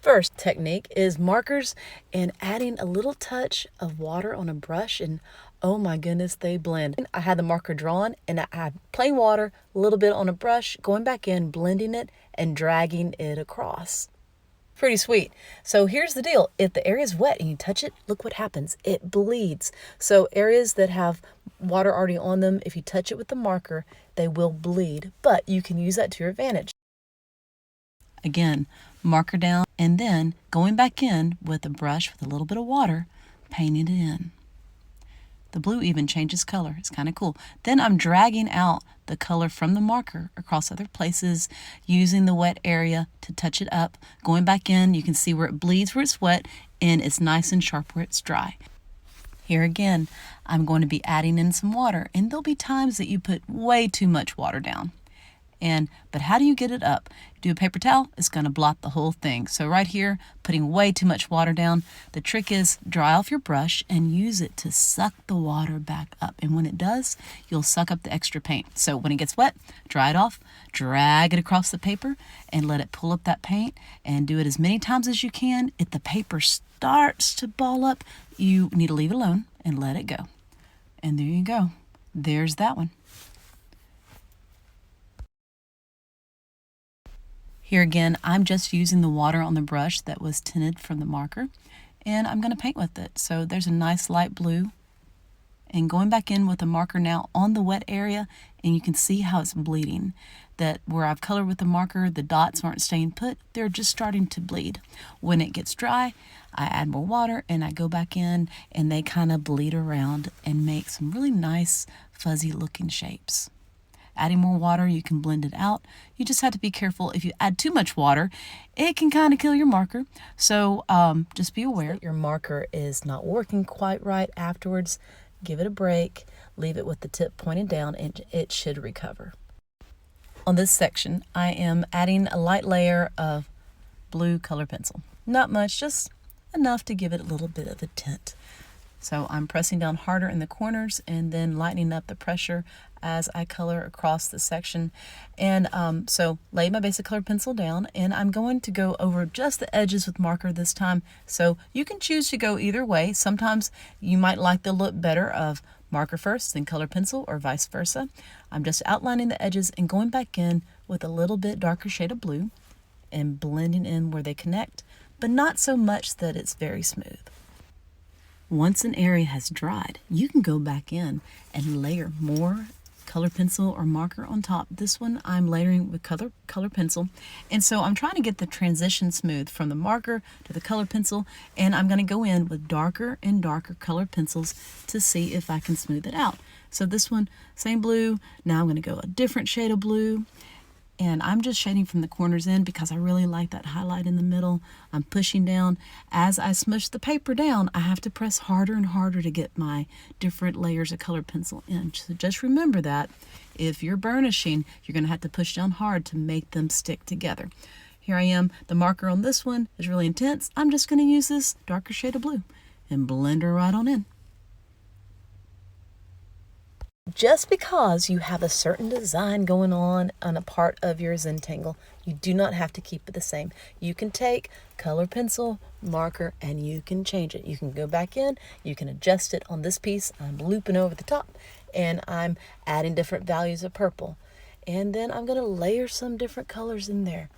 first technique is markers and adding a little touch of water on a brush, and oh my goodness, they blend. I had the marker drawn and I had plain water, a little bit on a brush, going back in, blending it and dragging it across. Pretty sweet. So here's the deal. If the area is wet and you touch it, look what happens. It bleeds. So areas that have water already on them, if you touch it with the marker, they will bleed, but you can use that to your advantage. Again, marker down and then going back in with a brush with a little bit of water, painting it in. The blue even changes color. It's kind of cool. Then I'm dragging out the color from the marker across other places, using the wet area to touch it up. Going back in, you can see where it bleeds where it's wet, and it's nice and sharp where it's dry. Here again, I'm going to be adding in some water, and there'll be times that you put way too much water down. But how do you get it up? Do a paper towel, it's going to blot the whole thing. So right here, putting way too much water down. The trick is dry off your brush and use it to suck the water back up. And when it does, you'll suck up the extra paint. So when it gets wet, dry it off, drag it across the paper, and let it pull up that paint, and do it as many times as you can. If the paper starts to ball up, you need to leave it alone and let it go. And there you go. There's that one. Here again, I'm just using the water on the brush that was tinted from the marker, and I'm going to paint with it. So there's a nice light blue, and going back in with the marker now on the wet area, and you can see how it's bleeding. That where I've colored with the marker, the dots aren't staying put, they're just starting to bleed. When it gets dry, I add more water and I go back in, and they kind of bleed around and make some really nice fuzzy looking shapes. Adding more water, you can blend it out. You just have to be careful. If you add too much water, it can kind of kill your marker. So just be aware. If your marker is not working quite right afterwards, give it a break, leave it with the tip pointed down, and it should recover. On this section, I am adding a light layer of blue color pencil. Not much, just enough to give it a little bit of a tint. So I'm pressing down harder in the corners and then lightening up the pressure as I color across the section. And so lay my basic color pencil down, and I'm going to go over just the edges with marker this time. So you can choose to go either way. Sometimes you might like the look better of marker first, then color pencil, or vice versa. I'm just outlining the edges and going back in with a little bit darker shade of blue and blending in where they connect, but not so much that it's very smooth. Once an area has dried, you can go back in and layer more color pencil or marker on top. This one I'm layering with color pencil, and so I'm trying to get the transition smooth from the marker to the color pencil, and I'm going to go in with darker and darker color pencils to see if I can smooth it out. So this one, same blue, now I'm going to go a different shade of blue, and I'm just shading from the corners in because I really like that highlight in the middle. I'm pushing down. As I smush the paper down, I have to press harder and harder to get my different layers of colored pencil in. So just remember that if you're burnishing, you're going to have to push down hard to make them stick together. Here I am. The marker on this one is really intense. I'm just going to use this darker shade of blue and blend her right on in. Just because you have a certain design going on a part of your Zentangle, you do not have to keep it the same. You can take color pencil, marker, and you can change it. You can go back in, you can adjust it on this piece. I'm looping over the top, and I'm adding different values of purple. And then I'm going to layer some different colors in there.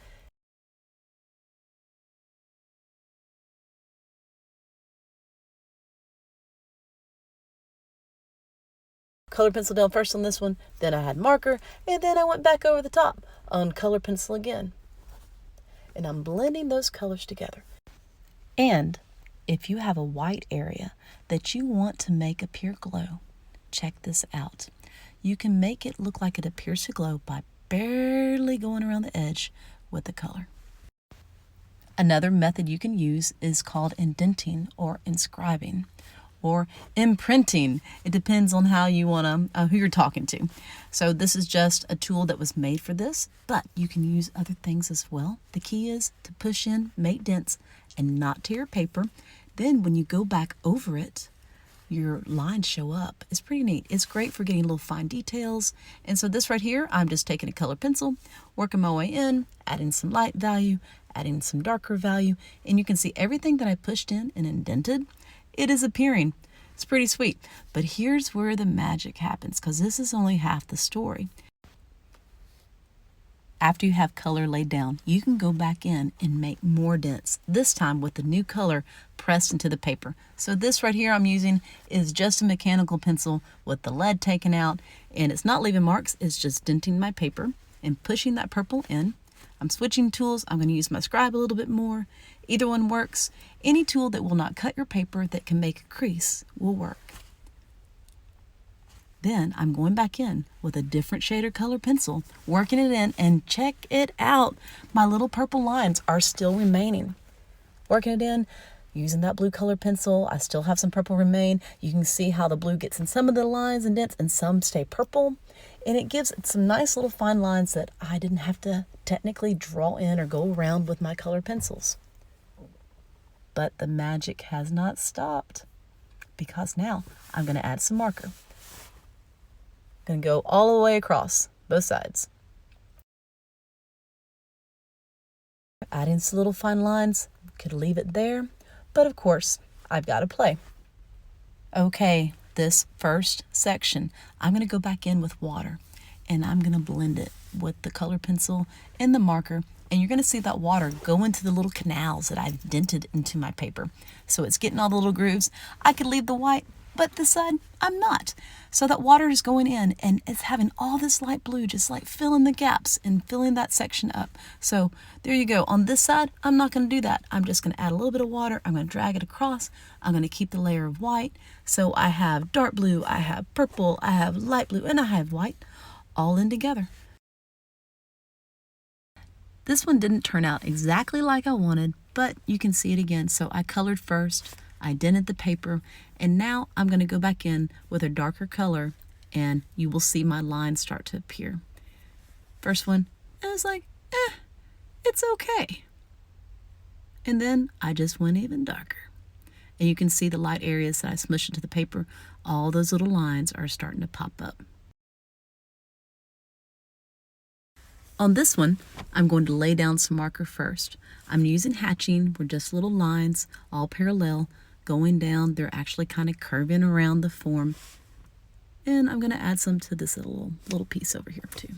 Color pencil down first on this one, then I had marker, and then I went back over the top on color pencil again. And I'm blending those colors together. And if you have a white area that you want to make appear glow, check this out. You can make it look like it appears to glow by barely going around the edge with the color. Another method you can use is called indenting or inscribing, or imprinting. It depends on how you want to, who you're talking to. So this is just a tool that was made for this, but you can use other things as well. The key is to push in, make dents, and not tear your paper. Then when you go back over it, your lines show up. It's pretty neat. It's great for getting little fine details. And so this right here, I'm just taking a color pencil, working my way in, adding some light value, adding some darker value, and you can see everything that I pushed in and indented, it is appearing. It's pretty sweet. But here's where the magic happens, because this is only half the story. After you have color laid down, you can go back in and make more dents, this time with the new color pressed into the paper. So this right here I'm using is just a mechanical pencil with the lead taken out, and it's not leaving marks, it's just denting my paper and pushing that purple in. I'm switching tools. I'm going to use my scribe a little bit more. Either one works. Any tool that will not cut your paper that can make a crease will work. Then I'm going back in with a different shade or color pencil, working it in, and check it out. My little purple lines are still remaining. Working it in, using that blue color pencil, I still have some purple remain. You can see how the blue gets in some of the lines and dents and some stay purple. And it gives it some nice little fine lines that I didn't have to technically draw in or go around with my color pencils. But the magic has not stopped, because now I'm going to add some marker. Going to go all the way across both sides. Adding some little fine lines, could leave it there, but of course I've got to play. Okay, this first section, I'm going to go back in with water and I'm going to blend it with the color pencil and the marker, and you're going to see that water go into the little canals that I've dented into my paper. So it's getting all the little grooves. I could leave the white, but this side I'm not. So that water is going in and it's having all this light blue just like filling the gaps and filling that section up. So there you go. On this side, I'm not going to do that. I'm just going to add a little bit of water. I'm going to drag it across. I'm going to keep the layer of white. So I have dark blue, I have purple, I have light blue, and I have white all in together. This one didn't turn out exactly like I wanted, but you can see it again. So I colored first, I dented the paper, and now I'm going to go back in with a darker color and you will see my lines start to appear. First one, I was like, it's okay. And then I just went even darker. And you can see the light areas that I smushed into the paper. All those little lines are starting to pop up. On this one, I'm going to lay down some marker first. I'm using hatching, where just little lines, all parallel, going down. They're actually kind of curving around the form. And I'm going to add some to this little piece over here too.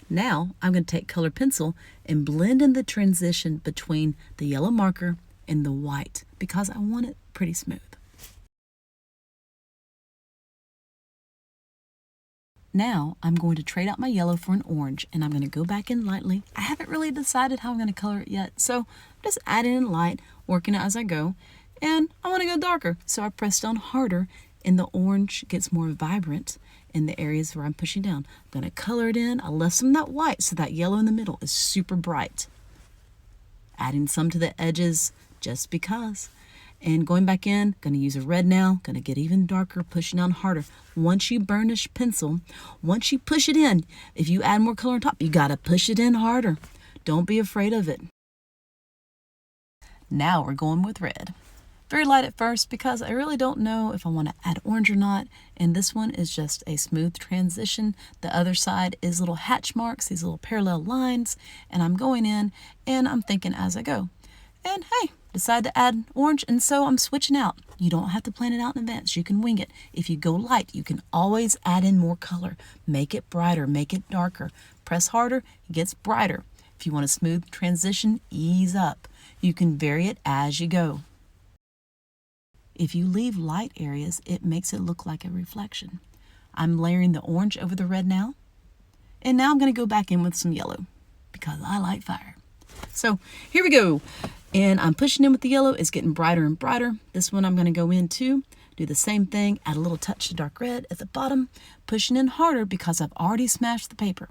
Now I'm going to take color pencil and blend in the transition between the yellow marker and the white, because I want it pretty smooth. Now I'm going to trade out my yellow for an orange, and I'm going to go back in lightly. I haven't really decided how I'm going to color it yet, so I'm just adding in light, working it as I go, and I want to go darker, so I press down harder and the orange gets more vibrant in the areas where I'm pushing down. I'm going to color it in. I left some of that white so that yellow in the middle is super bright. Adding some to the edges just because. And going back in, going to use a red now, going to get even darker, pushing down harder. Once you burnish pencil, once you push it in, if you add more color on top, you got to push it in harder. Don't be afraid of it. Now we're going with red. Very light at first because I really don't know if I want to add orange or not. And this one is just a smooth transition. The other side is little hatch marks, these little parallel lines. And I'm going in and I'm thinking as I go. And hey, decide to add orange, and so I'm switching out. You don't have to plan it out in advance. You can wing it. If you go light, you can always add in more color. Make it brighter, make it darker. Press harder, it gets brighter. If you want a smooth transition, ease up. You can vary it as you go. If you leave light areas, it makes it look like a reflection. I'm layering the orange over the red now. And now I'm going to go back in with some yellow because I like fire. So here we go. And I'm pushing in with the yellow. It's getting brighter and brighter. This one I'm going to go in too. Do the same thing. Add a little touch of dark red at the bottom. Pushing in harder because I've already smashed the paper.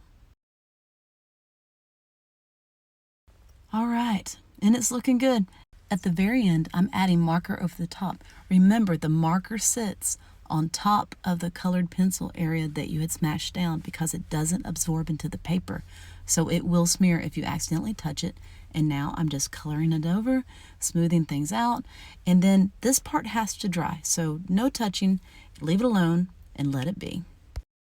All right. And it's looking good. At the very end, I'm adding marker over the top. Remember, the marker sits on top of the colored pencil area that you had smashed down because it doesn't absorb into the paper. So it will smear if you accidentally touch it. And now I'm just coloring it over, smoothing things out. And then this part has to dry. So no touching, leave it alone and let it be.